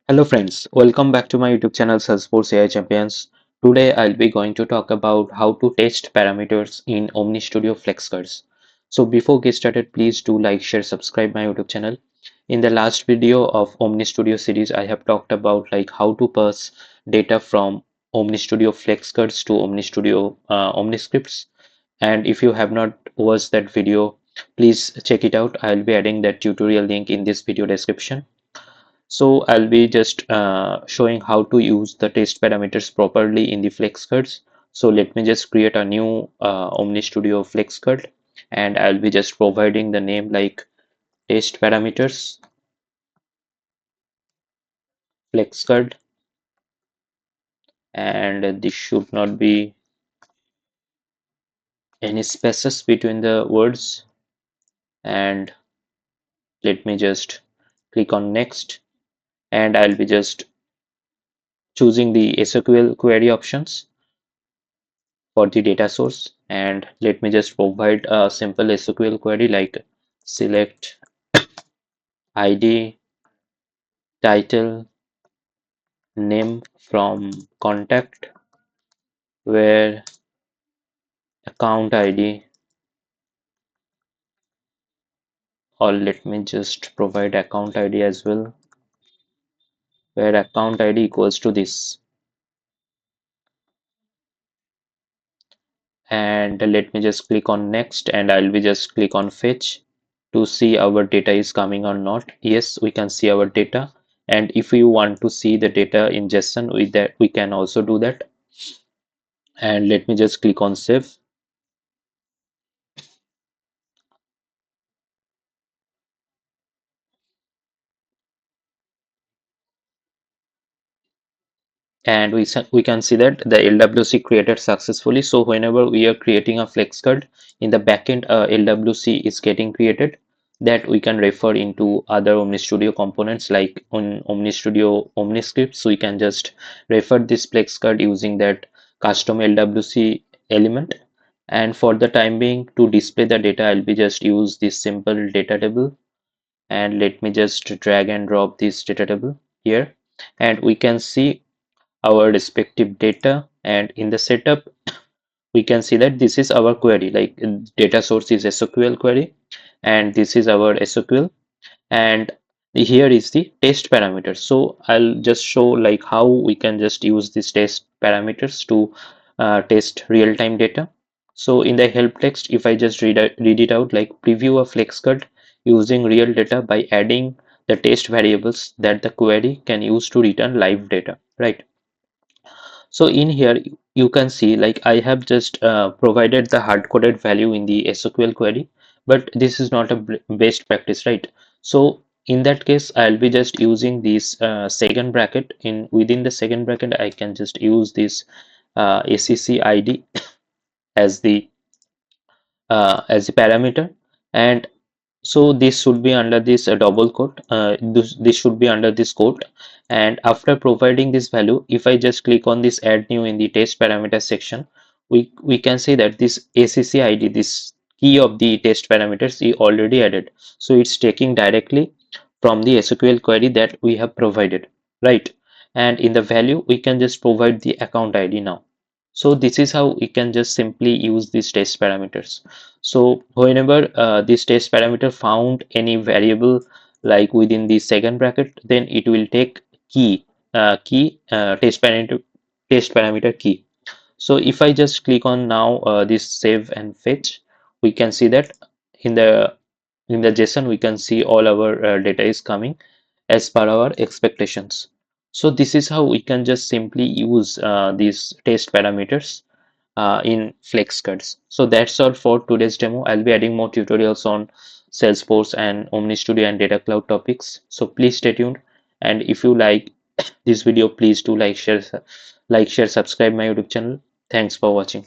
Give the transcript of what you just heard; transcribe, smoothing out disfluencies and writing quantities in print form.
Hello friends, welcome back to my YouTube channel Salesforce AI Champions. Today I'll be going to talk about how to test parameters in OmniStudio FlexCards. So before get started, please do like, share, subscribe my YouTube channel. In the last video of OmniStudio series, I have talked about how to pass data from OmniStudio FlexCards to OmniStudio OMNISCRIPTs. And if you have not watched that video, please check it out. I'll be adding that tutorial link in this video description. So I'll be just showing how to use the test parameters properly in the FlexCards. So let me just create a new OmniStudio FlexCard, and I'll be just providing the name like test parameters FlexCard, and this should not be any spaces between the words. And let me just click on next, and I'll be just choosing the SOQL query options for the data source, and let me just provide a simple SOQL query like select ID, title, name from contact, where account ID, or let me just provide account ID as well, where account ID equals to this. And let me just click on next, and I'll be just click on fetch to see our data is coming or not. Yes, we can see our data, and if you want to see the data in JSON, with that we can also do that. And let me just click on save. And we can see that the LWC created successfully. So whenever we are creating a flex card in the backend, LWC is getting created, that we can refer into other OmniStudio components like on OmniStudio OmniScript. So we can just refer this flex card using that custom LWC element. And for the time being, to display the data, I'll be just use this simple data table, and let me just drag and drop this data table here, and we can see our respective data. And in the setup, we can see that this is our query, like data source is SOQL query, and this is our SOQL, and here is the test parameters. So I'll just show like how we can just use these test parameters to test real-time data. So in the help text, if I just read it out, like preview a FlexCard using real data by adding the test variables that the query can use to return live data, right? So in here you can see like I have just provided the hard-coded value in the SOQL query, but this is not a best practice, right? So in that case, I'll be just using this second bracket. In within the second bracket, I can just use this accId as the parameter, and so this should be under this double quote. This should be under this quote, and after providing this value, if I just click on this add new in the test parameter section, we can see that this accId, this key of the test parameters, is already added. So it's taking directly from the SQL query that we have provided, right? And in the value, we can just provide the account ID now. So this is how we can just simply use these test parameters. So whenever this test parameter found any variable like within the second bracket, then it will take test parameter key. So if I just click on now this save and fetch, we can see that in the JSON we can see all our data is coming as per our expectations. So this is how we can just simply use these test parameters in FlexCards. So that's all for today's demo. I'll be adding more tutorials on Salesforce and OmniStudio and Data Cloud topics. So please stay tuned. And if you like this video, please do like, share, subscribe my YouTube channel. Thanks for watching.